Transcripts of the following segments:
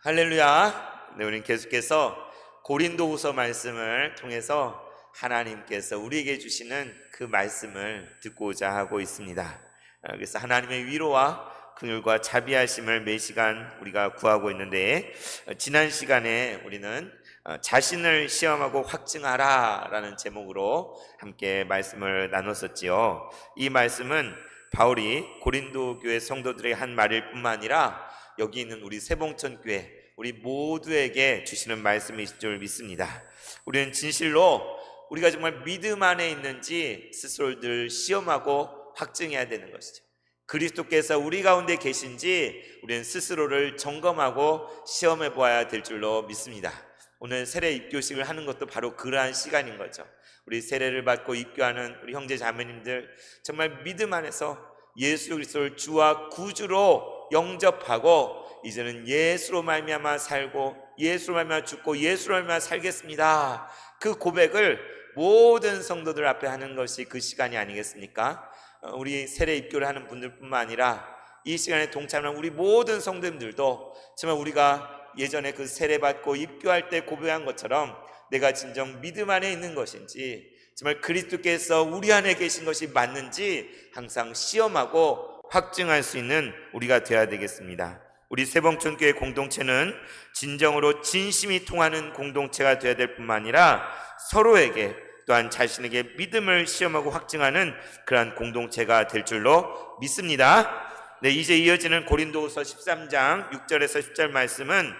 할렐루야. 네, 우리는 계속해서 고린도후서 말씀을 통해서 하나님께서 우리에게 주시는 그 말씀을 듣고자 하고 있습니다. 그래서 하나님의 위로와 긍휼과 자비하심을 매 시간 우리가 구하고 있는데, 지난 시간에 우리는 자신을 시험하고 확증하라 라는 제목으로 함께 말씀을 나눴었지요. 이 말씀은 바울이 고린도 교회 성도들에게 한 말일 뿐만 아니라 여기 있는 우리 세봉천교회 우리 모두에게 주시는 말씀이실 줄 믿습니다. 우리는 진실로 우리가 정말 믿음 안에 있는지 스스로를 시험하고 확증해야 되는 것이죠. 그리스도께서 우리 가운데 계신지 우리는 스스로를 점검하고 시험해 보아야 될 줄로 믿습니다. 오늘 세례 입교식을 하는 것도 바로 그러한 시간인 거죠. 우리 세례를 받고 입교하는 우리 형제 자매님들, 정말 믿음 안에서 예수 그리스도를 주와 구주로 영접하고 이제는 예수로 말미암아 살고 예수로 말미암아 죽고 예수로 말미암아 살겠습니다, 그 고백을 모든 성도들 앞에 하는 것이 그 시간이 아니겠습니까? 우리 세례 입교를 하는 분들뿐만 아니라 이 시간에 동참하는 우리 모든 성도님들도 정말 우리가 예전에 그 세례 받고 입교할 때 고백한 것처럼 내가 진정 믿음 안에 있는 것인지, 정말 그리스도께서 우리 안에 계신 것이 맞는지 항상 시험하고 확증할 수 있는 우리가 되어야 되겠습니다. 우리 세봉천교회 공동체는 진정으로 진심이 통하는 공동체가 되어야 될 뿐만 아니라 서로에게 또한 자신에게 믿음을 시험하고 확증하는 그러한 공동체가 될 줄로 믿습니다. 네, 이제 이어지는 고린도후서 13장 6절에서 10절 말씀은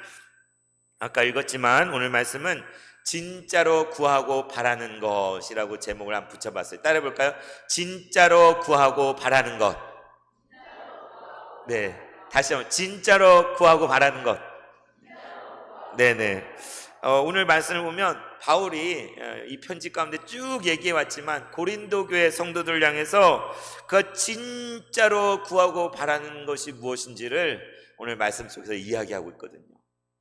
아까 읽었지만 오늘 말씀은 진짜로 구하고 바라는 것이라고 제목을 한번 붙여봤어요. 따라해 볼까요? 진짜로 구하고 바라는 것. 네, 다시 한번 진짜로 구하고 바라는 것. 네네. 오늘 말씀을 보면 바울이 이 편지 가운데 쭉 얘기해 왔지만 고린도 교회 성도들을 향해서 그 진짜로 구하고 바라는 것이 무엇인지를 오늘 말씀 속에서 이야기하고 있거든요.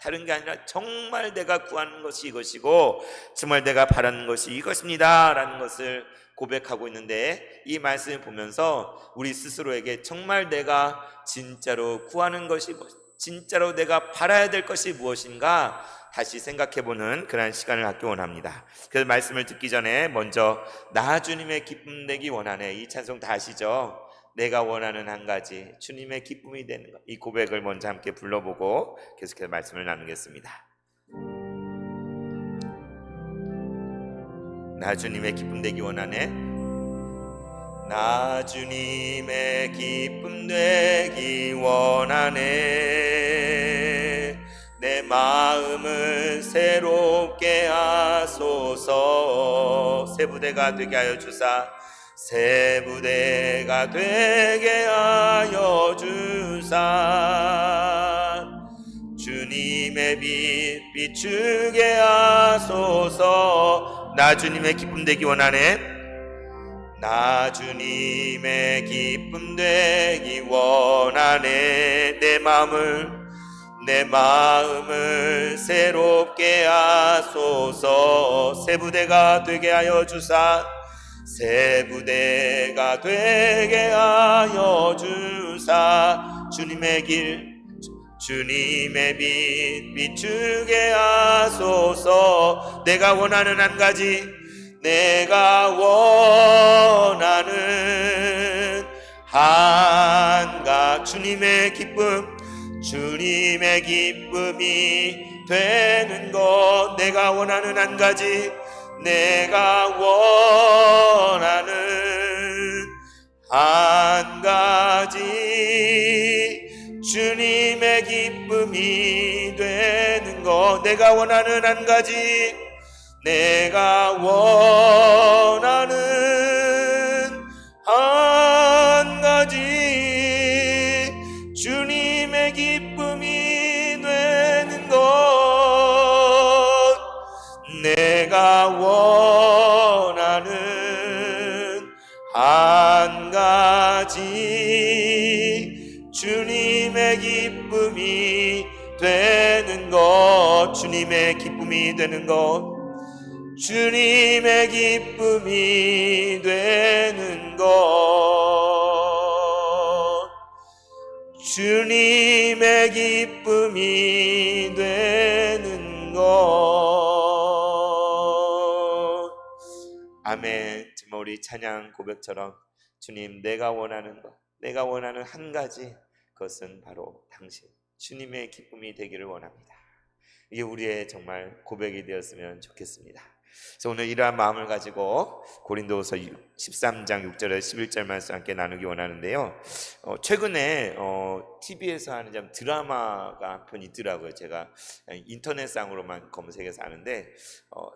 다른 게 아니라 정말 내가 구하는 것이 이것이고 정말 내가 바라는 것이 이것입니다 라는 것을 고백하고 있는데, 이 말씀을 보면서 우리 스스로에게 정말 내가 진짜로 구하는 것이 진짜로 내가 바라야 될 것이 무엇인가 다시 생각해보는 그런 시간을 갖기 원합니다. 그래서 말씀을 듣기 전에 먼저 나 주님의 기쁨 내기 원하네, 이 찬송 다 아시죠? 내가 원하는 한 가지 주님의 기쁨이 되는 것, 이 고백을 먼저 함께 불러보고 계속해서 말씀을 나누겠습니다. 나 주님의 기쁨 되기 원하네. 나 주님의 기쁨 되기 원하네. 내 마음을 새롭게 하소서. 새 부대가 되게 하여 주사, 새 부대가 되게 하여 주사. 주님의 빛 비추게 하소서. 나 주님의 기쁨 되기 원하네. 나 주님의 기쁨 되기 원하네. 내 마음을 새롭게 하소서. 새 부대가 되게 하여 주사, 새 부대가 되게 하여 주사. 주님의 길 주님의 빛 비추게 하소서. 내가 원하는 한 가지, 내가 원하는 한 가지 주님의 기쁨, 주님의 기쁨이 되는 것. 내가 원하는 한 가지, 내가 원하는 한 가지 주님의 기쁨이 되는 것. 내가 원하는 한 가지, 내가 원하는 한 가지 주님의 기쁨이 되는 것. 내가 원하는 한 가지 주님의 기쁨이 되는 것. 주님의 기쁨이 되는 것. 주님의 기쁨이 되는 것. 주님의 기쁨이 아멘. 정말 우리 찬양 고백처럼 주님, 내가 원하는 것, 내가 원하는 한 가지, 그것은 바로 당신, 주님의 기쁨이 되기를 원합니다. 이게 우리의 정말 고백이 되었으면 좋겠습니다. 그래서 오늘 이러한 마음을 가지고 고린도후서 13장 6절에서 11절 말씀 함께 나누기 원하는데요. 최근에 TV에서 하는 좀 드라마가 한 편 있더라고요. 제가 인터넷상으로만 검색해서 아는데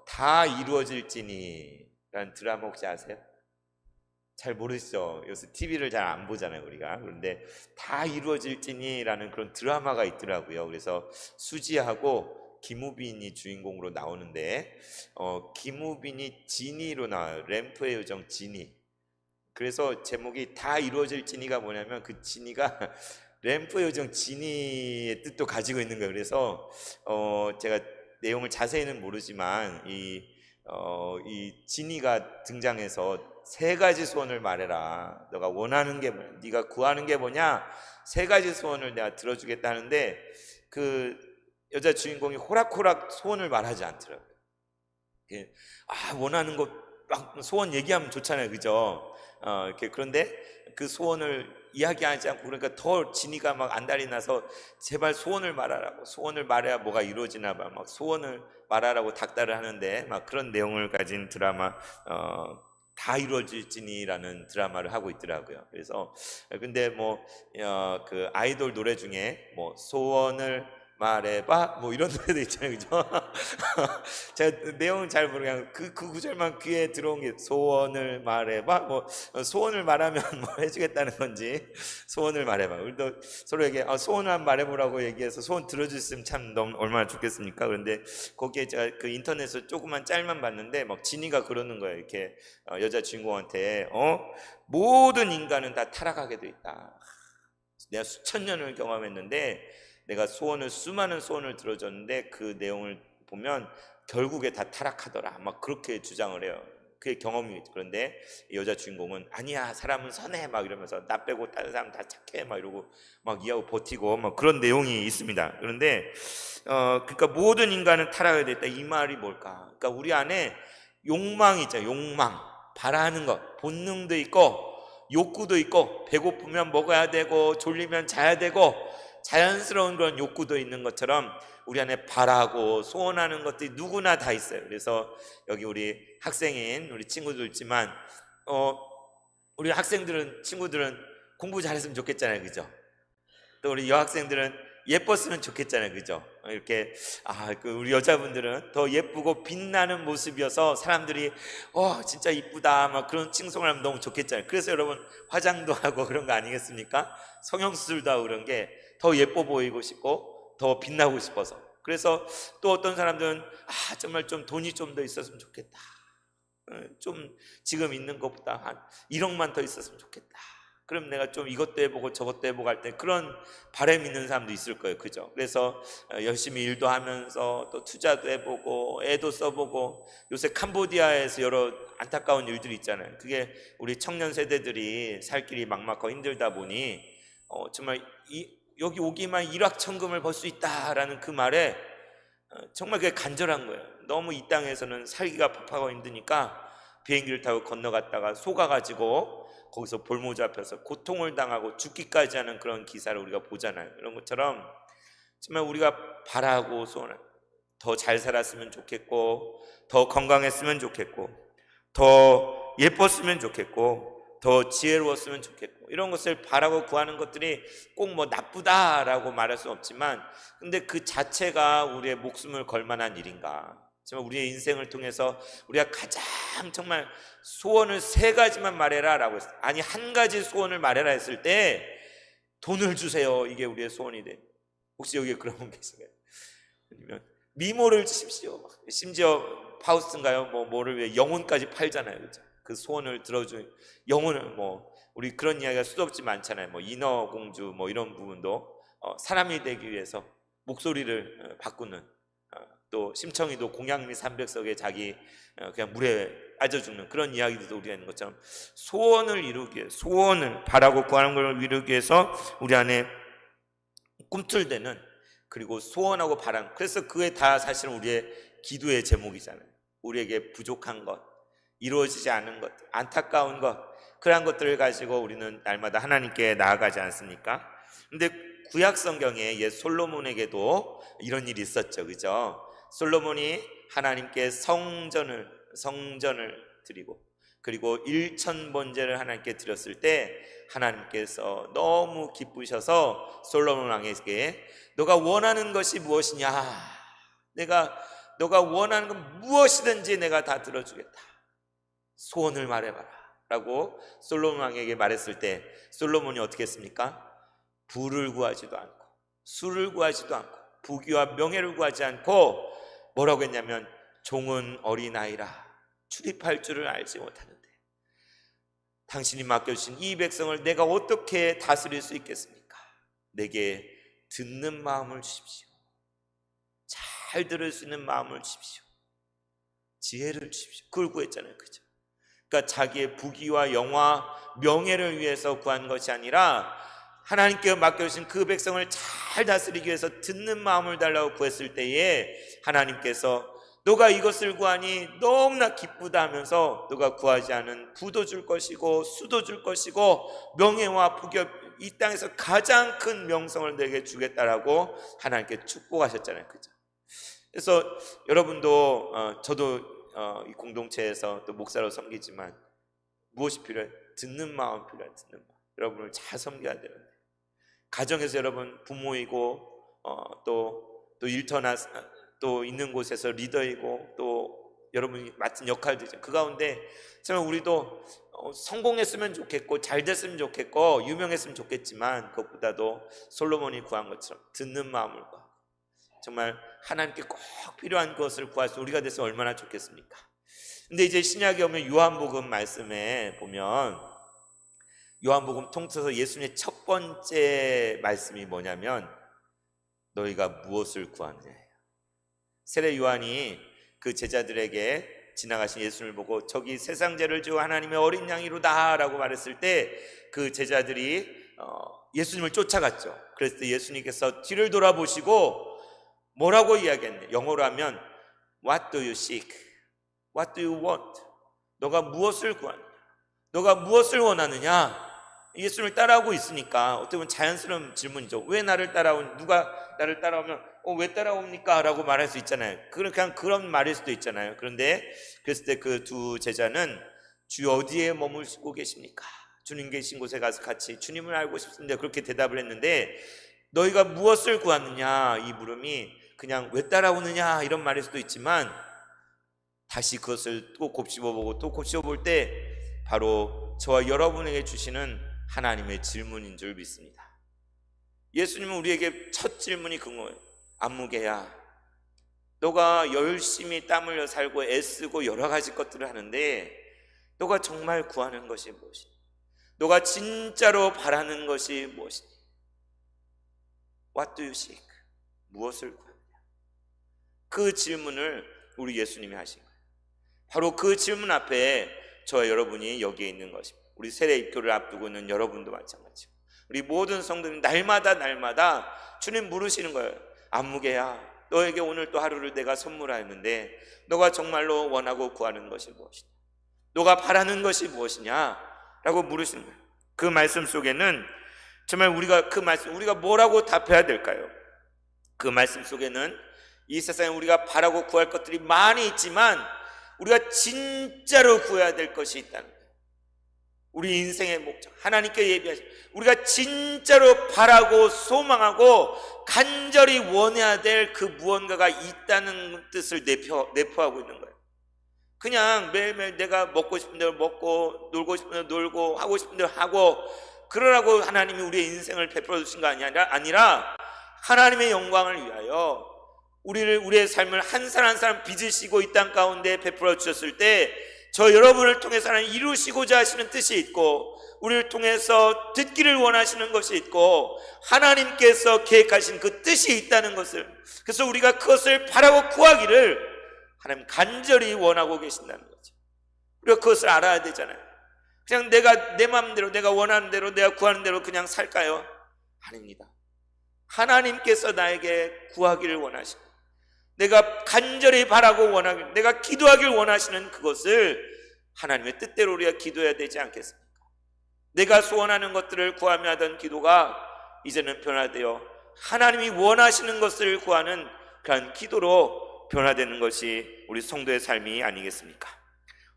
다 이루어질지니라는 드라마 혹시 아세요? 잘 모르시죠? 요새 TV를 잘 안 보잖아요, 우리가. 그런데 다 이루어질지니라는 그런 드라마가 있더라고요. 그래서 수지하고 김우빈이 주인공으로 나오는데 김우빈이 지니로 나와요. 램프의 요정 지니. 그래서 제목이 다 이루어질지니가 뭐냐면 그 지니가 램프의 요정 지니의 뜻도 가지고 있는 거예요. 그래서 제가 내용을 자세히는 모르지만 이 지니가 등장해서 세 가지 소원을 말해라. 너가 원하는 게 뭐냐? 네가 구하는 게 뭐냐? 세 가지 소원을 내가 들어주겠다 하는데 그 여자 주인공이 호락호락 소원을 말하지 않더라고요. 원하는 거 막 소원 얘기하면 좋잖아요, 그죠? 이렇게 그런데 그 소원을 이야기하지 않고 그러니까 더 지니가 막 안달이 나서 제발 소원을 말하라고, 소원을 말해야 뭐가 이루어지나 봐, 막 소원을 말하라고 닥달을 하는데 막 그런 내용을 가진 드라마 다 이루어질지니라는 드라마를 하고 있더라고요. 그래서 근데 그 아이돌 노래 중에 뭐 소원을 말해봐 뭐 이런 노래도 있잖아요, 그죠? 제가 내용은 잘 모르겠어요. 그 구절만 귀에 들어온 게 소원을 말해봐 뭐 소원을 말하면 뭐 해주겠다는 건지 소원을 말해봐. 우리도 서로에게 소원을 한번 말해보라고 얘기해서 소원 들어줬으면 참 너무 얼마나 좋겠습니까? 그런데 거기에 제가 그 인터넷에서 조그만 짤만 봤는데 막 지니가 그러는 거예요. 이렇게 여자 주인공한테 모든 인간은 다 타락하게 돼 있다. 내가 수천 년을 경험했는데 내가 수많은 소원을 들어줬는데 그 내용을 보면 결국에 다 타락하더라. 막 그렇게 주장을 해요. 그게 경험이. 그런데 여자 주인공은 아니야, 사람은 선해 막 이러면서 나 빼고 다른 사람 다 착해 막 이러고 막 이하고 버티고 막 그런 내용이 있습니다. 그런데 그러니까 모든 인간은 타락하게 됐다. 이 말이 뭘까? 그러니까 우리 안에 욕망이 있잖아요. 욕망, 바라는 것, 본능도 있고 욕구도 있고 배고프면 먹어야 되고 졸리면 자야 되고 자연스러운 그런 욕구도 있는 것처럼 우리 안에 바라고 소원하는 것들이 누구나 다 있어요. 그래서 여기 우리 학생인 우리 친구들 있지만 우리 친구들은 공부 잘했으면 좋겠잖아요, 그죠? 또 우리 여학생들은 예뻤으면 좋겠잖아요, 그죠? 이렇게 우리 여자분들은 더 예쁘고 빛나는 모습이어서 사람들이 진짜 이쁘다 막 그런 칭송을 하면 너무 좋겠잖아요. 그래서 여러분 화장도 하고 그런 거 아니겠습니까? 성형수술도 하고 그런 게 더 예뻐 보이고 싶고 더 빛나고 싶어서. 그래서 또 어떤 사람들은 정말 좀 돈이 좀 더 있었으면 좋겠다. 좀 지금 있는 것보다 한 1억만 더 있었으면 좋겠다. 그럼 내가 좀 이것도 해보고 저것도 해보고 할 때 그런 바람이 있는 사람도 있을 거예요, 그죠? 그래서 열심히 일도 하면서 또 투자도 해보고 애도 써보고 요새 캄보디아에서 여러 안타까운 일들이 있잖아요. 그게 우리 청년 세대들이 살 길이 막막하고 힘들다 보니 정말 여기 오기만 일확천금을 벌 수 있다라는 그 말에 정말 그게 간절한 거예요. 너무 이 땅에서는 살기가 팍팍하고 힘드니까 비행기를 타고 건너갔다가 속아가지고 거기서 볼모 잡혀서 고통을 당하고 죽기까지 하는 그런 기사를 우리가 보잖아요. 이런 것처럼 정말 우리가 바라고 소원을 더 잘 살았으면 좋겠고 더 건강했으면 좋겠고 더 예뻤으면 좋겠고 더 지혜로웠으면 좋겠고 이런 것을 바라고 구하는 것들이 꼭 뭐 나쁘다라고 말할 수는 없지만 근데 그 자체가 우리의 목숨을 걸 만한 일인가? 정말 우리의 인생을 통해서 우리가 가장 정말 소원을 3가지만 말해라 라고 했어요. 아니 1가지 소원을 말해라 했을 때 돈을 주세요. 이게 우리의 소원이 돼. 혹시 여기에 그런 분 계신가요? 아니면 미모를 주십시오. 심지어 파우스인가요? 뭐를 위해 영혼까지 팔잖아요, 그렇죠? 그 소원을 들어준 영혼을 우리 그런 이야기가 수도 없이 많잖아요. 인어공주 이런 부분도 사람이 되기 위해서 목소리를 바꾸는 또 심청이도 공양미 300석에 자기 그냥 물에 빠져 죽는 그런 이야기들도 우리가 있는 것처럼 소원을 이루기 위해 소원을 바라고 구하는 걸 이루기 위해서 우리 안에 꿈틀대는 그리고 소원하고 바람 그래서 그게 다 사실은 우리의 기도의 제목이잖아요. 우리에게 부족한 것 이루어지지 않은 것들, 안타까운 것, 그러한 것들을 가지고 우리는 날마다 하나님께 나아가지 않습니까? 근데 구약 성경에 옛 솔로몬에게도 이런 일이 있었죠, 그죠? 솔로몬이 하나님께 성전을 드리고, 그리고 일천번제를 하나님께 드렸을 때 하나님께서 너무 기쁘셔서 솔로몬 왕에게 너가 원하는 것이 무엇이냐, 너가 원하는 건 무엇이든지 내가 다 들어주겠다, 소원을 말해봐라 라고 솔로몬 왕에게 말했을 때 솔로몬이 어떻게 했습니까? 부를 구하지도 않고 술을 구하지도 않고 부귀와 명예를 구하지 않고 뭐라고 했냐면, 종은 어린아이라 출입할 줄을 알지 못하는데 당신이 맡겨주신 이 백성을 내가 어떻게 다스릴 수 있겠습니까? 내게 듣는 마음을 주십시오. 잘 들을 수 있는 마음을 주십시오. 지혜를 주십시오. 그걸 구했잖아요, 그죠? 그러니까 자기의 부귀와 영화, 명예를 위해서 구한 것이 아니라 하나님께 맡겨주신 그 백성을 잘 다스리기 위해서 듣는 마음을 달라고 구했을 때에 하나님께서 너가 이것을 구하니 너무나 기쁘다 하면서 너가 구하지 않은 부도 줄 것이고 수도 줄 것이고 명예와 부귀, 이 땅에서 가장 큰 명성을 내게 주겠다라고 하나님께 축복하셨잖아요, 그죠? 그래서 여러분도 저도 이 공동체에서 또 목사로 섬기지만 무엇이 필요해? 듣는 마음 필요해. 듣는 마음. 여러분을 잘 섬겨야 되는데, 가정에서 여러분 부모이고 또 일터나 또 있는 곳에서 리더이고 또 여러분이 맡은 역할들이죠. 그 가운데 정말 우리도 성공했으면 좋겠고 잘 됐으면 좋겠고 유명했으면 좋겠지만 그것보다도 솔로몬이 구한 것처럼 듣는 마음을 구하고 정말 하나님께 꼭 필요한 것을 구해서 우리가 돼서 얼마나 좋겠습니까? 근데 이제 신약에 오면 요한복음 말씀에 보면 요한복음 통틀어서 예수님의 첫 번째 말씀이 뭐냐면 너희가 무엇을 구하느냐. 세례 요한이 그 제자들에게 지나가신 예수님을 보고 저기 세상 죄를 지고 하나님의 어린 양이로다 라고 말했을 때 그 제자들이 예수님을 쫓아갔죠. 그랬을 때 예수님께서 뒤를 돌아보시고 뭐라고 이야기했냐. 영어로 하면 What do you seek? What do you want? 너가 무엇을 구하느냐? 너가 무엇을 원하느냐? 예수님을 따라오고 있으니까 어떻게 보면 자연스러운 질문이죠. 왜 나를 따라오니? 누가 나를 따라오면 왜 따라옵니까? 라고 말할 수 있잖아요. 그냥 그런 말일 수도 있잖아요. 그런데 그랬을 때 그 두 제자는 주 어디에 머무시고 계십니까? 주님 계신 곳에 가서 같이 주님을 알고 싶습니다. 그렇게 대답을 했는데 너희가 무엇을 구하느냐? 이 물음이 그냥 왜 따라오느냐? 이런 말일 수도 있지만 다시 그것을 또 곱씹어보고 또 곱씹어볼 때 바로 저와 여러분에게 주시는 하나님의 질문인 줄 믿습니다. 예수님은 우리에게 첫 질문이 그거예요. 안무개야, 너가 열심히 땀 흘려 살고 애쓰고 여러 가지 것들을 하는데 너가 정말 구하는 것이 무엇이니? 너가 진짜로 바라는 것이 무엇이니? What do you seek? 무엇을 구하느냐? 그 질문을 우리 예수님이 하신 거예요. 바로 그 질문 앞에 저와 여러분이 여기에 있는 것입니다. 우리 세례 입교를 앞두고 있는 여러분도 마찬가지고 우리 모든 성도님 날마다 주님 물으시는 거예요. 안무개야, 너에게 오늘 또 하루를 내가 선물하였는데 너가 정말로 원하고 구하는 것이 무엇이냐? 너가 바라는 것이 무엇이냐? 라고 물으시는 거예요. 그 말씀 속에는 정말 우리가 뭐라고 답해야 될까요? 그 말씀 속에는 이 세상에 우리가 바라고 구할 것들이 많이 있지만 우리가 진짜로 구해야 될 것이 있다는 거예요. 우리 인생의 목적, 하나님께 예비하신 우리가 진짜로 바라고 소망하고 간절히 원해야 될 그 무언가가 있다는 뜻을 내포하고 있는 거예요. 그냥 매일매일 내가 먹고 싶은 대로 먹고 놀고 싶은 대로 놀고 하고 싶은 대로 하고 그러라고 하나님이 우리의 인생을 베풀어 주신 거 아니라 하나님의 영광을 위하여 우리의 삶을 한 사람 한 사람 빚으시고 이 땅 가운데 베풀어 주셨을 때 저 여러분을 통해서 하나님 이루시고자 하시는 뜻이 있고 우리를 통해서 듣기를 원하시는 것이 있고 하나님께서 계획하신 그 뜻이 있다는 것을, 그래서 우리가 그것을 바라고 구하기를 하나님 간절히 원하고 계신다는 거죠. 우리가 그것을 알아야 되잖아요. 그냥 내가 내 마음대로 내가 원하는 대로 내가 구하는 대로 그냥 살까요? 아닙니다. 하나님께서 나에게 구하기를 원하시고 내가 간절히 바라고 원하길, 내가 기도하길 원하시는 그것을 하나님의 뜻대로 우리가 기도해야 되지 않겠습니까? 내가 소원하는 것들을 구하며 하던 기도가 이제는 변화되어 하나님이 원하시는 것을 구하는 그런 기도로 변화되는 것이 우리 성도의 삶이 아니겠습니까?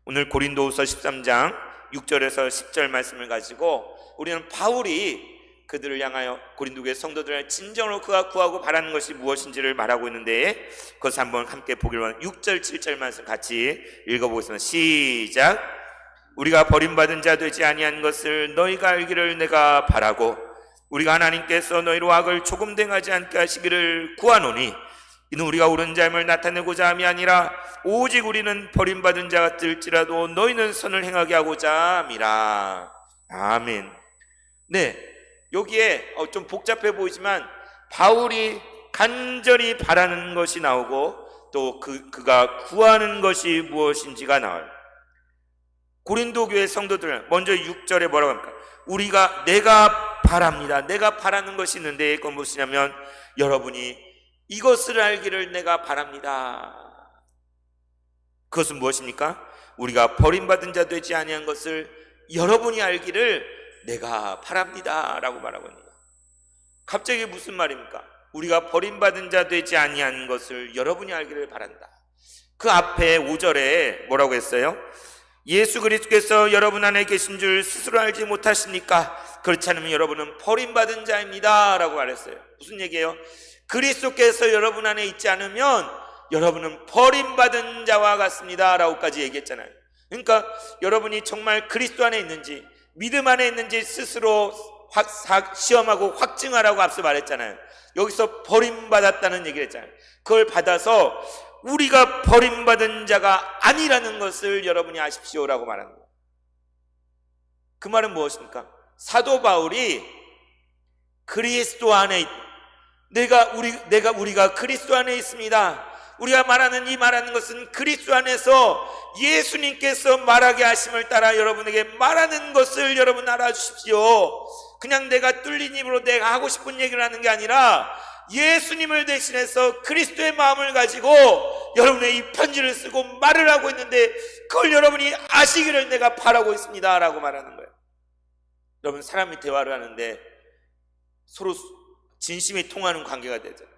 오늘 고린도후서 13장 6절에서 10절 말씀을 가지고 우리는 바울이 그들을 향하여 고린도 교회 성도들을 진정으로 그가 구하고 바라는 것이 무엇인지를 말하고 있는데, 그것을 한번 함께 보기를 원합니다. 6절 7절 말씀 같이 읽어보겠습니다. 시작. 우리가 버림받은 자 되지 아니한 것을 너희가 알기를 내가 바라고 우리가 하나님께서 너희로 악을 조금 행하지 않게 하시기를 구하노니 이는 우리가 옳은 자임을 나타내고자 함이 아니라 오직 우리는 버림받은 자 같을지라도 너희는 선을 행하게 하고자 함이라. 아멘. 네, 여기에 좀 복잡해 보이지만 바울이 간절히 바라는 것이 나오고 또 그가 구하는 것이 무엇인지가 나와요. 고린도 교회 성도들 먼저 6절에 뭐라고 합니까? 내가 바랍니다. 내가 바라는 것이 있는데 그건 무엇이냐면 여러분이 이것을 알기를 내가 바랍니다. 그것은 무엇입니까? 우리가 버림받은 자 되지 아니한 것을 여러분이 알기를 내가 바랍니다 라고 말하고 있는 거예요. 갑자기 무슨 말입니까? 우리가 버림받은 자 되지 아니한 것을 여러분이 알기를 바란다. 그 앞에 5절에 뭐라고 했어요? 예수 그리스도께서 여러분 안에 계신 줄 스스로 알지 못하십니까? 그렇지 않으면 여러분은 버림받은 자입니다 라고 말했어요. 무슨 얘기예요? 그리스도께서 여러분 안에 있지 않으면 여러분은 버림받은 자와 같습니다 라고까지 얘기했잖아요. 그러니까 여러분이 정말 그리스도 안에 있는지 믿음 안에 있는지 스스로 시험하고 확증하라고 앞서 말했잖아요. 여기서 버림받았다는 얘기를 했잖아요. 그걸 받아서 우리가 버림받은 자가 아니라는 것을 여러분이 아십시오라고 말하는 거예요. 그 말은 무엇입니까? 사도 바울이 그리스도 안에 우리가 그리스도 안에 있습니다. 우리가 말하는 것은 그리스도 안에서 예수님께서 말하게 하심을 따라 여러분에게 말하는 것을 여러분 알아주십시오. 그냥 내가 뚫린 입으로 내가 하고 싶은 얘기를 하는 게 아니라 예수님을 대신해서 그리스도의 마음을 가지고 여러분의 이 편지를 쓰고 말을 하고 있는데 그걸 여러분이 아시기를 내가 바라고 있습니다 라고 말하는 거예요. 여러분, 사람이 대화를 하는데 서로 진심이 통하는 관계가 되잖아요.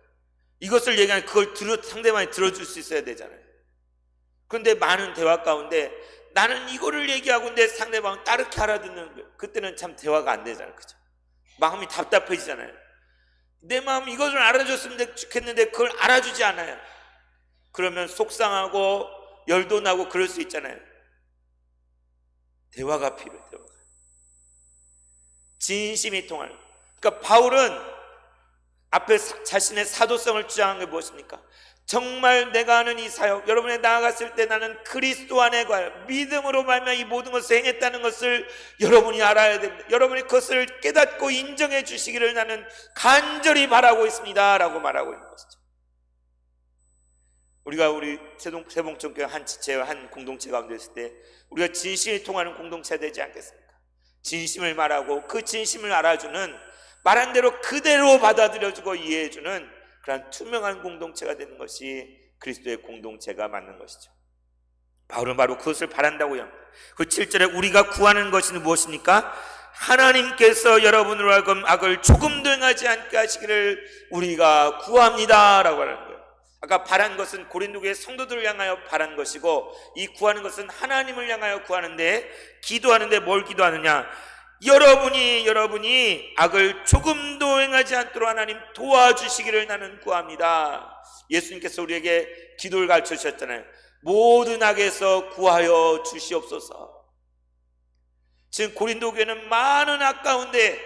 이것을 얘기하면 그걸 상대방이 들어줄 수 있어야 되잖아요. 그런데 많은 대화 가운데 나는 이거를 얘기하고 있는데 상대방은 따르게 알아듣는 거예요. 그때는 참 대화가 안 되잖아요. 그죠? 마음이 답답해지잖아요. 내 마음 이것을 알아줬으면 좋겠는데 그걸 알아주지 않아요. 그러면 속상하고 열도 나고 그럴 수 있잖아요. 대화가 필요해요. 대화가. 진심이 통하는. 그러니까 바울은 앞에 자신의 사도성을 주장한 게 무엇입니까? 정말 내가 하는 이 사역, 여러분에 나아갔을 때 나는 그리스도 안에 가요. 믿음으로 말미암아 이 모든 것을 행했다는 것을 여러분이 알아야 됩니다. 여러분이 그것을 깨닫고 인정해 주시기를 나는 간절히 바라고 있습니다 라고 말하고 있는 것이죠. 우리 세봉천교회 한 지체와 한 공동체 가운데 있을 때 우리가 진심이 통하는 공동체가 되지 않겠습니까? 진심을 말하고 그 진심을 알아주는, 말한 대로 그대로 받아들여주고 이해해주는 그런 투명한 공동체가 되는 것이 그리스도의 공동체가 맞는 것이죠. 바울은 바로 그것을 바란다고요. 그 7절에 우리가 구하는 것은 무엇입니까? 하나님께서 여러분으로 하여금 악을 조금도 행하지 않게 하시기를 우리가 구합니다 라고 하는 거예요. 아까 바란 것은 고린도 교회 성도들을 향하여 바란 것이고, 이 구하는 것은 하나님을 향하여 구하는데, 기도하는데 뭘 기도하느냐? 여러분이 악을 조금도 행하지 않도록 하나님 도와주시기를 나는 구합니다. 예수님께서 우리에게 기도를 가르쳐 주셨잖아요. 모든 악에서 구하여 주시옵소서. 지금 고린도 교회는 많은 악 가운데,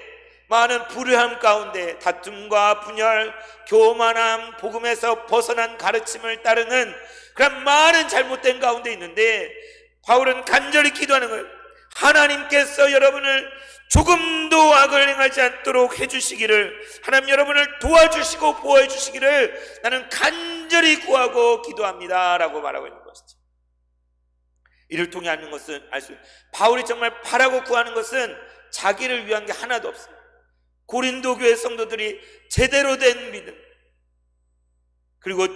많은 불의함 가운데, 다툼과 분열, 교만함, 복음에서 벗어난 가르침을 따르는 그런 많은 잘못된 가운데 있는데, 바울은 간절히 기도하는 거예요. 하나님께서 여러분을 조금도 악을 행하지 않도록 해주시기를, 하나님 여러분을 도와주시고 보호해 주시기를 나는 간절히 구하고 기도합니다 라고 말하고 있는 것이죠. 이를 통해 아는 것은 바울이 정말 바라고 구하는 것은 자기를 위한 게 하나도 없어요. 고린도 교회 성도들이 제대로 된 믿음, 그리고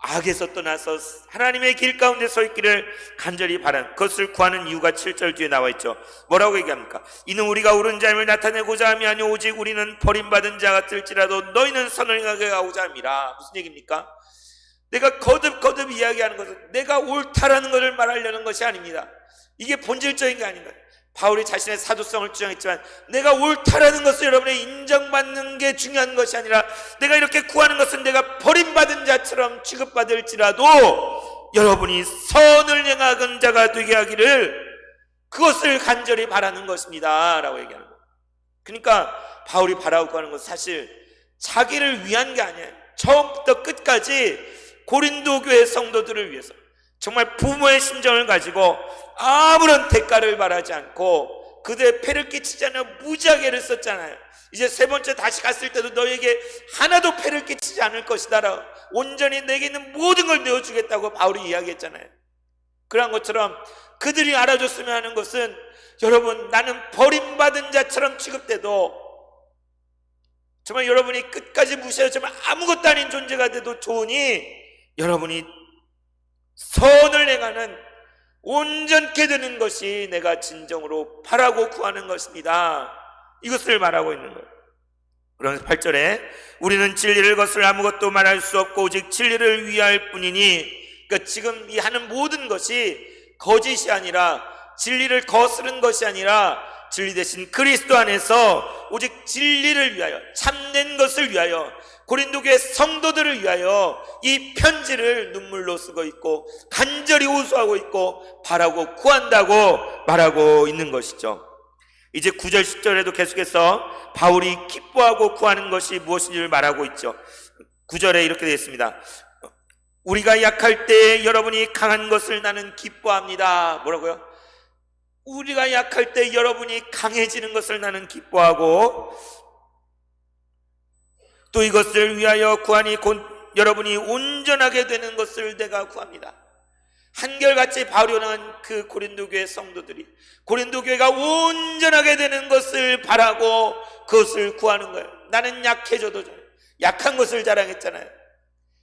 악에서 떠나서 하나님의 길 가운데 서 있기를 간절히 바란, 그것을 구하는 이유가 7절 뒤에 나와 있죠. 뭐라고 얘기합니까? 이는 우리가 옳은 자임을 나타내고자 함이 아니오 오직 우리는 버림받은 자 같을지라도 너희는 선을 행하게 하고자 함이라. 무슨 얘기입니까? 내가 거듭 이야기하는 것은 내가 옳다라는 것을 말하려는 것이 아닙니다. 이게 본질적인 게 아닌가요? 바울이 자신의 사도성을 주장했지만 내가 옳다라는 것을 여러분이 인정받는 게 중요한 것이 아니라, 내가 이렇게 구하는 것은 내가 버림받은 자처럼 취급받을지라도 여러분이 선을 행하는 자가 되게 하기를, 그것을 간절히 바라는 것입니다 라고 얘기하는 거예요. 그러니까 바울이 바라고 구하는 것은 사실 자기를 위한 게 아니에요. 처음부터 끝까지 고린도 교회 성도들을 위해서 정말 부모의 심정을 가지고 아무런 대가를 바라지 않고 그들의 폐를 끼치지 않는 무지하게 애를 썼잖아요. 이제 세 번째 다시 갔을 때도 너에게 하나도 폐를 끼치지 않을 것이다 라고, 온전히 내게 있는 모든 걸 내어주겠다고 바울이 이야기했잖아요. 그런 것처럼 그들이 알아줬으면 하는 것은, 여러분, 나는 버림받은 자처럼 취급돼도 정말 여러분이 끝까지 무시해서 정말 아무것도 아닌 존재가 돼도 좋으니 여러분이 선을 행하는 온전케 되는 것이 내가 진정으로 바라고 구하는 것입니다. 이것을 말하고 있는 거예요. 그러면서 8절에 우리는 진리를 거슬 아무것도 말할 수 없고 오직 진리를 위할 뿐이니, 그러니까 지금 이 하는 모든 것이 거짓이 아니라, 진리를 거스른 것이 아니라 진리 대신 그리스도 안에서 오직 진리를 위하여, 참된 것을 위하여, 고린도 교회 성도들을 위하여 이 편지를 눈물로 쓰고 있고 간절히 호소하고 있고 바라고 구한다고 말하고 있는 것이죠. 이제 9절 10절에도 계속해서 바울이 기뻐하고 구하는 것이 무엇인지를 말하고 있죠. 9절에 이렇게 되어 있습니다. 우리가 약할 때 여러분이 강한 것을 나는 기뻐합니다. 뭐라고요? 우리가 약할 때 여러분이 강해지는 것을 나는 기뻐하고, 또 이것을 위하여 구하니 곧 여러분이 온전하게 되는 것을 내가 구합니다. 한결같이 바울이 원하는 그 고린도 교회 성도들이, 고린도 교회가 온전하게 되는 것을 바라고 그것을 구하는 거예요. 나는 약해져도 좋아요. 약한 것을 자랑했잖아요.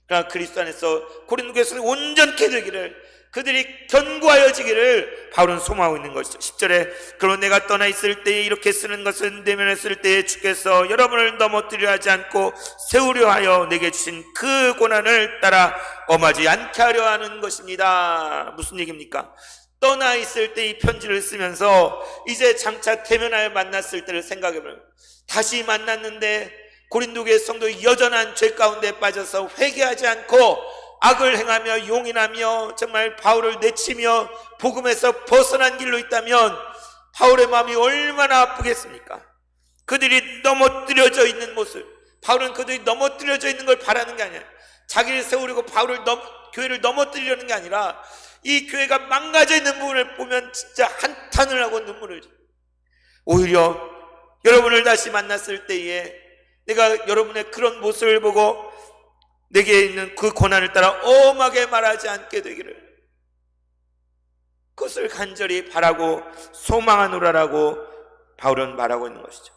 그러나 그리스도 안에서 고린도 교회에서 온전케 되기를, 그들이 견고하여지기를 바울은 소망하고 있는 것이죠. 10절에 그러나 내가 떠나 있을 때에 이렇게 쓰는 것은 대면했을 때에 주께서 여러분을 넘어뜨려 하지 않고 세우려 하여 내게 주신 그 고난을 따라 엄하지 않게 하려 하는 것입니다. 무슨 얘기입니까? 떠나 있을 때 이 편지를 쓰면서 이제 장차 대면하여 만났을 때를 생각해보면, 다시 만났는데 고린도 교회 성도의 여전한 죄 가운데 빠져서 회개하지 않고 악을 행하며 용인하며 정말 바울을 내치며 복음에서 벗어난 길로 있다면 바울의 마음이 얼마나 아프겠습니까? 그들이 넘어뜨려져 있는 모습, 바울은 그들이 넘어뜨려져 있는 걸 바라는 게 아니야. 자기를 세우려고 교회를 넘어뜨리려는 게 아니라, 이 교회가 망가져 있는 부분을 보면 진짜 한탄을 하고 눈물을 흘려. 오히려 여러분을 다시 만났을 때에 내가 여러분의 그런 모습을 보고 내게 있는 그 고난을 따라 엄하게 말하지 않게 되기를, 그것을 간절히 바라고 소망하노라라고 바울은 말하고 있는 것이죠.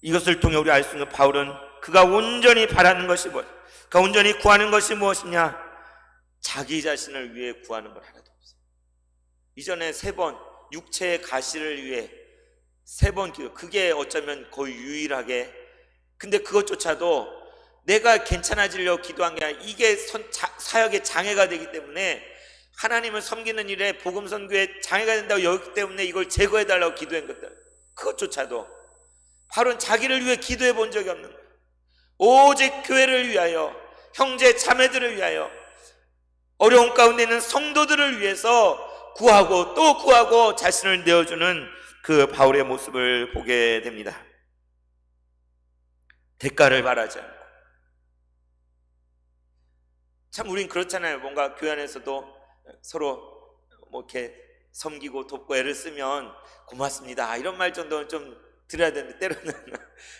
이것을 통해 우리 알 수 있는, 바울은 그가 온전히 바라는 것이 무엇, 그가 온전히 구하는 것이 무엇이냐? 자기 자신을 위해 구하는 것 하나도 없어요. 이전에 3번 육체의 가시를 위해 3번 기도, 그게 어쩌면 거의 유일하게, 근데 그것조차도 내가 괜찮아지려고 기도한 게 아니라 이게 사역의 장애가 되기 때문에, 하나님을 섬기는 일에 복음 선교에 장애가 된다고 여겼기 때문에 이걸 제거해달라고 기도한 것들, 그것조차도 바로 자기를 위해 기도해 본 적이 없는 거예요. 오직 교회를 위하여, 형제 자매들을 위하여, 어려운 가운데 있는 성도들을 위해서 구하고 또 구하고 자신을 내어주는 그 바울의 모습을 보게 됩니다. 대가를 바라지 않고. 참 우린 그렇잖아요. 뭔가 교회 안에서도 서로 뭐 이렇게 섬기고 돕고 애를 쓰면 고맙습니다, 이런 말 정도는 좀 드려야 되는데, 때로는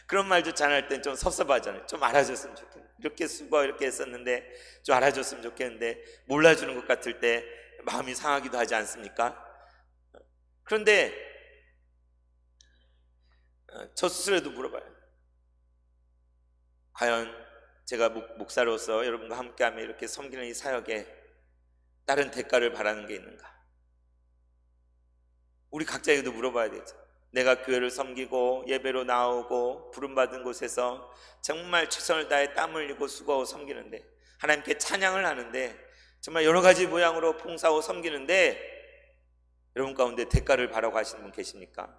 그런 말조차 안 할 땐 좀 섭섭하잖아요. 좀 알아줬으면 좋겠는데, 이렇게 수고 이렇게 했었는데 좀 알아줬으면 좋겠는데, 몰라주는 것 같을 때 마음이 상하기도 하지 않습니까? 그런데 저 스스로도 물어봐요. 과연 제가 목사로서 여러분과 함께하며 이렇게 섬기는 이 사역에 다른 대가를 바라는 게 있는가? 우리 각자에게도 물어봐야 되죠. 내가 교회를 섬기고 예배로 나오고 부름받은 곳에서 정말 최선을 다해 땀 흘리고 수고하고 섬기는데, 하나님께 찬양을 하는데, 정말 여러 가지 모양으로 봉사하고 섬기는데 여러분 가운데 대가를 바라고 하시는 분 계십니까?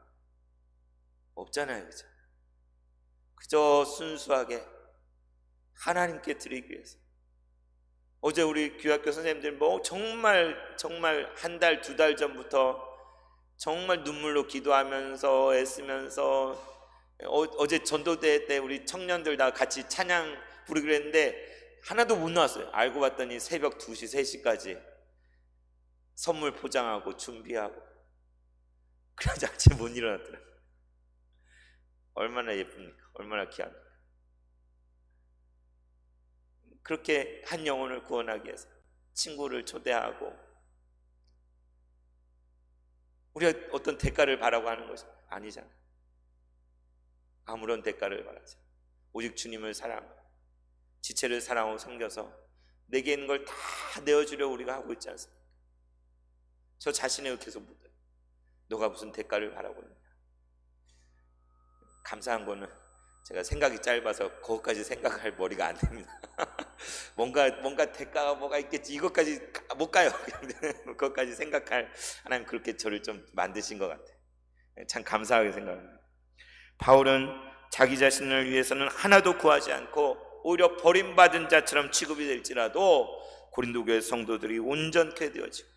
없잖아요, 그죠? 그저 순수하게 하나님께 드리기 위해서. 어제 우리 교학교 선생님들 정말 한 달, 두 달 전부터 정말 눈물로 기도하면서 애쓰면서, 어제 전도대 때 우리 청년들 다 같이 찬양 부르기로 했는데 하나도 못 나왔어요. 알고 봤더니 새벽 2시, 3시까지 선물 포장하고 준비하고, 그래서 아침에 못 일어났더라고요. 얼마나 예쁩니까? 얼마나 귀합니까? 그렇게 한 영혼을 구원하기 위해서 친구를 초대하고, 우리가 어떤 대가를 바라고 하는 것이 아니잖아요. 아무런 대가를 바라지 않아요. 오직 주님을 사랑하고 지체를 사랑하고 섬겨서 내게 있는 걸 다 내어주려고 우리가 하고 있지 않습니까? 저 자신에게 계속 묻어요. 너가 무슨 대가를 바라고 있느냐? 감사한 거는 제가 생각이 짧아서 그것까지 생각할 머리가 안 됩니다. 뭔가 대가가 뭐가 있겠지, 이것까지 못 가요. 그것까지 생각할, 하나님 그렇게 저를 좀 만드신 것 같아요. 참 감사하게 생각합니다. 바울은 자기 자신을 위해서는 하나도 구하지 않고 오히려 버림받은 자처럼 취급이 될지라도 고린도 교회 성도들이 온전케 되어지고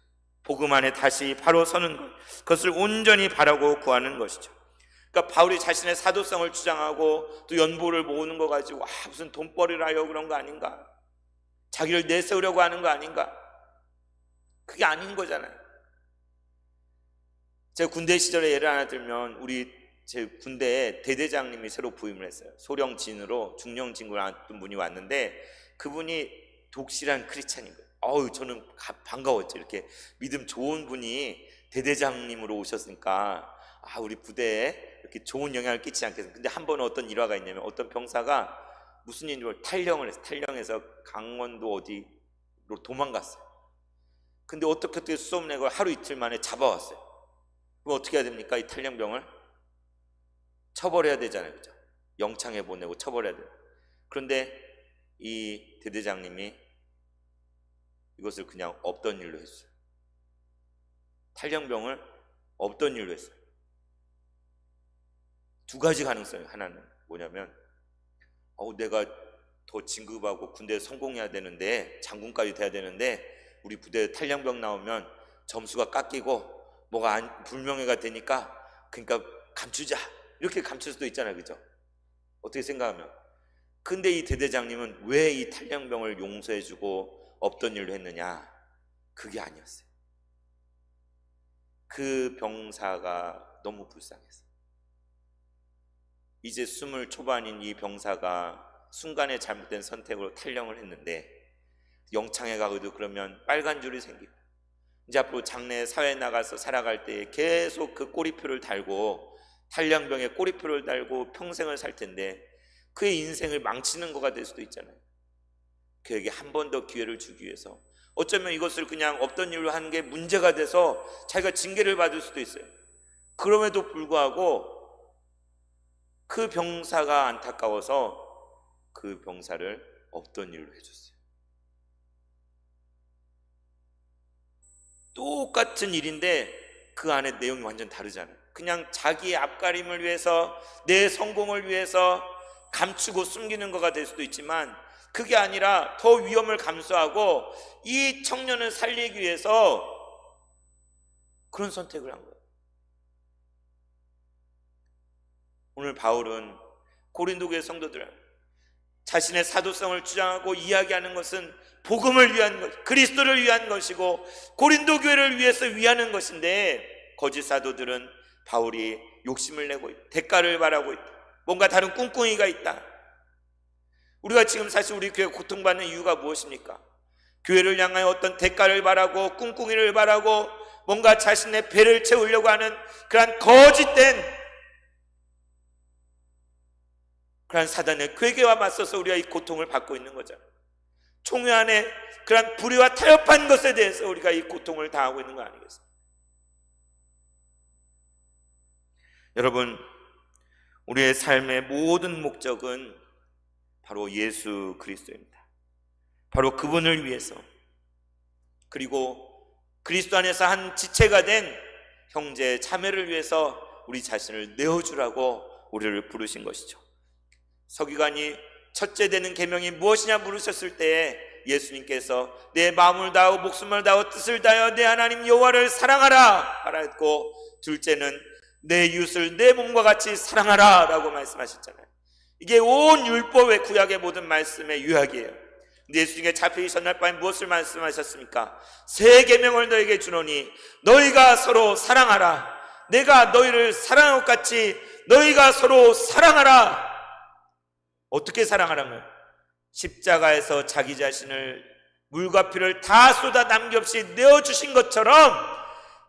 복음 안에 다시 바로 서는 것, 그것을 온전히 바라고 구하는 것이죠. 그러니까 바울이 자신의 사도성을 주장하고 또 연보를 모으는 거 가지고 무슨 돈벌이를 하려고 그런 거 아닌가, 자기를 내세우려고 하는 거 아닌가, 그게 아닌 거잖아요. 제가 군대 시절에 예를 하나 들면, 제 군대에 대대장님이 새로 부임을 했어요. 소령진으로 중령진으로 어떤 분이 왔는데 그분이 독실한 크리스찬인 거예요. 저는 반가웠죠. 이렇게 믿음 좋은 분이 대대장님으로 오셨으니까 우리 부대에 이렇게 좋은 영향을 끼치지 않겠습니까? 근데 한 번은 어떤 일화가 있냐면, 어떤 병사가 무슨 일을 탈령을 했어요. 탈령해서 강원도 어디로 도망갔어요. 근데 어떻게 수소문 내고 하루 이틀 만에 잡아왔어요. 그럼 어떻게 해야 됩니까? 이 탈령병을 처벌해야 되잖아요, 그죠? 영창에 보내고 처벌해야 돼요. 그런데 이 대대장님이 이것을 그냥 없던 일로 했어요. 탈령병을 없던 일로 했어요. 두 가지 가능성이, 하나는 뭐냐면 내가 더 진급하고 군대에 성공해야 되는데, 장군까지 돼야 되는데 우리 부대에 탈령병 나오면 점수가 깎이고 뭐가 불명예가 되니까 그러니까 감추자, 이렇게 감출 수도 있잖아요, 그죠? 어떻게 생각하면. 근데 이 대대장님은 왜 이 탈령병을 용서해주고 없던 일로 했느냐? 그게 아니었어요. 그 병사가 너무 불쌍했어요. 이제 20 초반인 이 병사가 순간에 잘못된 선택으로 탈령을 했는데, 영창에 가고도 그러면 빨간 줄이 생기고, 이제 앞으로 장래 사회에 나가서 살아갈 때 계속 그 꼬리표를 달고, 탈령병에 꼬리표를 달고 평생을 살 텐데 그의 인생을 망치는 거가 될 수도 있잖아요. 그에게 한 번 더 기회를 주기 위해서 어쩌면 이것을 그냥 없던 일로 하는 게 문제가 돼서 자기가 징계를 받을 수도 있어요. 그럼에도 불구하고 그 병사가 안타까워서 그 병사를 없던 일로 해줬어요. 똑같은 일인데 그 안에 내용이 완전 다르잖아요. 그냥 자기의 앞가림을 위해서, 내 성공을 위해서 감추고 숨기는 거가 될 수도 있지만, 그게 아니라 더 위험을 감수하고 이 청년을 살리기 위해서 그런 선택을 한 거예요. 오늘 바울은 고린도 교회 성도들, 자신의 사도성을 주장하고 이야기하는 것은 복음을 위한 것, 그리스도를 위한 것이고 고린도 교회를 위해서 위하는 것인데, 거짓 사도들은 바울이 욕심을 내고 있다, 대가를 바라고 있다, 뭔가 다른 꿍꿍이가 있다. 우리가 지금 사실 우리 교회 고통받는 이유가 무엇입니까? 교회를 향하여 어떤 대가를 바라고 꿍꿍이를 바라고 뭔가 자신의 배를 채우려고 하는 그러한 거짓된 그러한 사단의 괴계와 맞서서 우리가 이 고통을 받고 있는 거잖아요. 총회 안에 그러한 불의와 타협한 것에 대해서 우리가 이 고통을 당하고 있는 거 아니겠습니까? 여러분, 우리의 삶의 모든 목적은 바로 예수 그리스도입니다. 바로 그분을 위해서, 그리고 그리스도 안에서 한 지체가 된 형제 자매를 위해서 우리 자신을 내어주라고 우리를 부르신 것이죠. 서기관이 첫째 되는 계명이 무엇이냐 물으셨을 때에 예수님께서 내 마음을 다하고 목숨을 다하고 뜻을 다하여 내 하나님 여호와를 사랑하라 말했고, 둘째는 내 이웃을 내 몸과 같이 사랑하라 라고 말씀하셨잖아요. 이게 온 율법의 구약의 모든 말씀의 요약이에요. 근데 예수님께 잡히기 전날 밤에 무엇을 말씀하셨습니까? 새 계명을 너에게 주노니 너희가 서로 사랑하라. 내가 너희를 사랑한 것 같이 너희가 서로 사랑하라. 어떻게 사랑하라는 거예요? 십자가에서 자기 자신을 물과 피를 다 쏟아 남김없이 내어주신 것처럼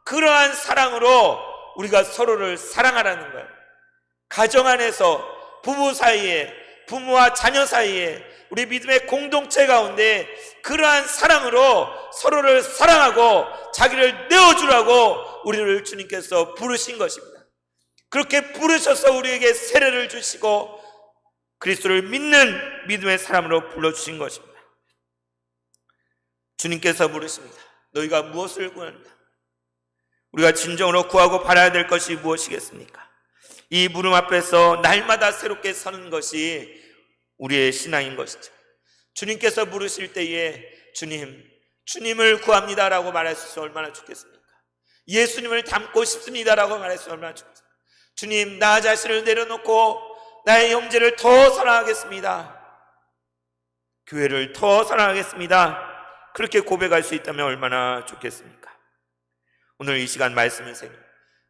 그러한 사랑으로 우리가 서로를 사랑하라는 거예요. 가정 안에서 부부 사이에, 부모와 자녀 사이에, 우리 믿음의 공동체 가운데 그러한 사랑으로 서로를 사랑하고 자기를 내어주라고 우리를 주님께서 부르신 것입니다. 그렇게 부르셔서 우리에게 세례를 주시고 그리스도를 믿는 믿음의 사람으로 불러주신 것입니다. 주님께서 부르십니다. 너희가 무엇을 구하는가? 우리가 진정으로 구하고 바라야 될 것이 무엇이겠습니까? 이 물음 앞에서 날마다 새롭게 서는 것이 우리의 신앙인 것이죠. 주님께서 부르실 때에 주님을 구합니다라고 말할 수 있으면 얼마나 좋겠습니까? 예수님을 닮고 싶습니다라고 말했으면 얼마나 좋겠습니까? 주님, 나 자신을 내려놓고 나의 형제를 더 사랑하겠습니다. 교회를 더 사랑하겠습니다. 그렇게 고백할 수 있다면 얼마나 좋겠습니까? 오늘 이 시간 말씀을 생각,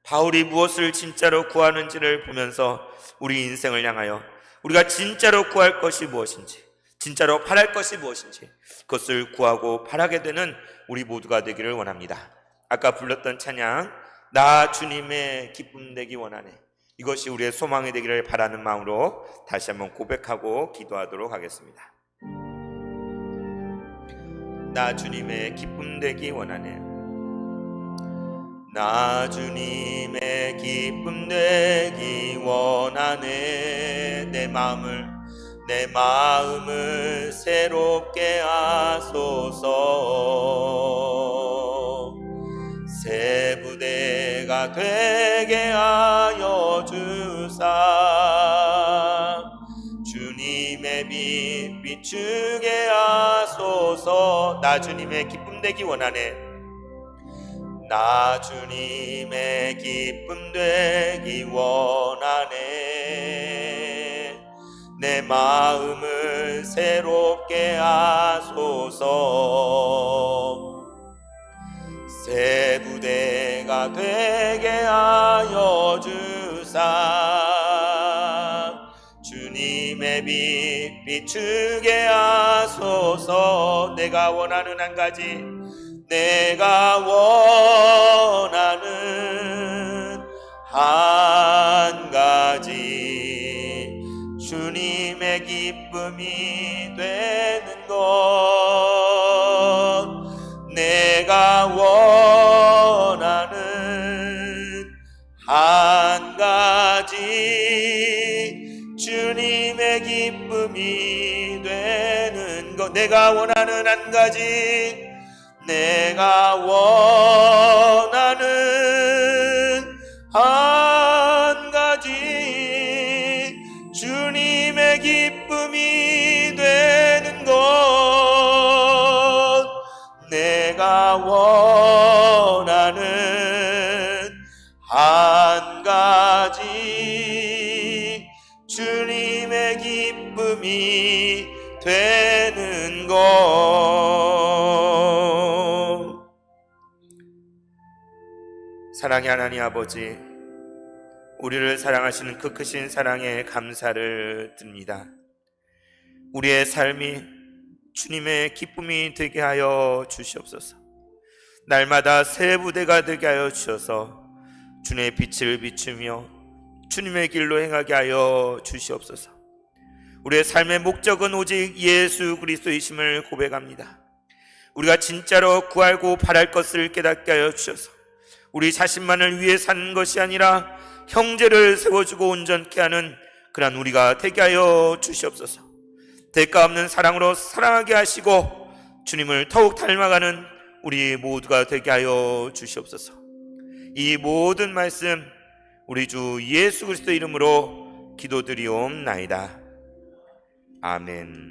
바울이 무엇을 진짜로 구하는지를 보면서 우리 인생을 향하여 우리가 진짜로 구할 것이 무엇인지, 진짜로 바랄 것이 무엇인지 그것을 구하고 바라게 되는 우리 모두가 되기를 원합니다. 아까 불렀던 찬양, 나 주님의 기쁨 되기 원하네, 이것이 우리의 소망이 되기를 바라는 마음으로 다시 한번 고백하고 기도하도록 하겠습니다. 나 주님의 기쁨 되기 원하네, 나 주님의 기쁨 되기 원하네. 내 마음을 새롭게 하소서. 새 부대가 되게 하여 주사 주님의 빛 비추게 하소서. 나 주님의 기쁨 되기 원하네, 나 주님의 기쁨 되기 원하네. 내 마음을 새롭게 하소서. 새 부대가 되게 하여 주사 주님의 빛 비추게 하소서. 내가 원하는 한 가지, 내가 원하는 한 가지, 주님의 기쁨이 되는 것. 내가 원하는 한 가지, 주님의 기쁨이 되는 것. 내가 원하는 한 가지, 내가 원하는 한 가지, 주님의 기쁨이 되는 것. 내가 원하는 한 가지, 주님의 기쁨이 되는 것. 사랑의 하나님 아버지, 우리를 사랑하시는 그 크신 사랑에 감사를 드립니다. 우리의 삶이 주님의 기쁨이 되게 하여 주시옵소서. 날마다 새 부대가 되게 하여 주셔서 주님의 빛을 비추며 주님의 길로 행하게 하여 주시옵소서. 우리의 삶의 목적은 오직 예수 그리스도이심을 고백합니다. 우리가 진짜로 구하고 바랄 것을 깨닫게 하여 주셔서 우리 자신만을 위해 사는 것이 아니라 형제를 세워주고 온전케 하는 그런 우리가 되게 하여 주시옵소서. 대가 없는 사랑으로 사랑하게 하시고 주님을 더욱 닮아가는 우리 모두가 되게 하여 주시옵소서. 이 모든 말씀 우리 주 예수 그리스도 이름으로 기도드리옵나이다. 아멘.